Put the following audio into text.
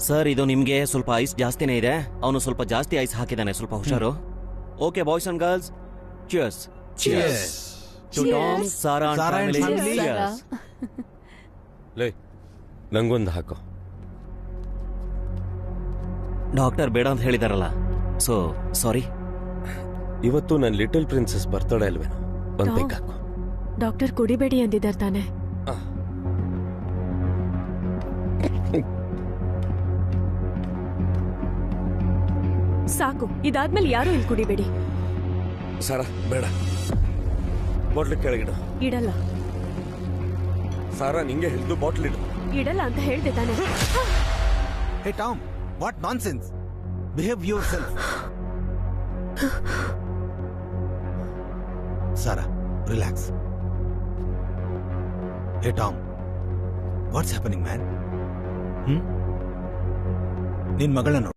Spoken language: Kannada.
ಸರ್ ಇದು ನಿಮ್ಗೆ ಸ್ವಲ್ಪ ಐಸ್ ಜಾಸ್ತಿನೇ ಇದೆ. ಅವನು ಸ್ವಲ್ಪ ಜಾಸ್ತಿ ಐಸ್ ಹಾಕಿದಾನೆ, ಸ್ವಲ್ಪ ಹುಷಾರು. Okay boys and girls, cheers. Cheers to Tom, Sara and family. ಲೇ, ನಂಗೊಂದು ಹಾಕೋ. ಡಾಕ್ಟರ್ ಬೇಡ ಅಂತ ಹೇಳಿದಾರಲ್ಲ, ಸೊ ಸಾರಿ. ಇವತ್ತು ನನ್ನ ಲಿಟಲ್ ಪ್ರಿನ್ಸೆಸ್ ಬರ್ತಡೇ ಅಲ್ವೇನೋ, ಒಂದು ಪೆಗ್ ಹಾಕೋ. ಡಾಕ್ಟರ್ ಕುಡಿಬೇಡಿ ಅಂದಿದ್ದಾರೆ ತಾನೆ. ಸಾಕು, ಇದಾದ್ಮೇಲೆ ಯಾರು ಇಲ್ಲಿ ಕುಡಿಬೇಡಿ. ಸಾರಾ ಬೇಡ, ಬಾಟ್ಲ್ ಕೆಳಗಿಡು. ಇಡಲ್ಲ. ಸಾರಾ ನಿಂಗೆ ಹಿಡಿದು ಬಾಟ್ಲ್ ಇಡು. ಇಡಲ್ಲ ಅಂತ ಹೇಳ್ದೆ ತಾನೆ. Hey Tom, what nonsense? Behave yourself. Sarah, relax. Hey Tom, what's happening, man? ನಿನ್ ಮಗಳನ್ನ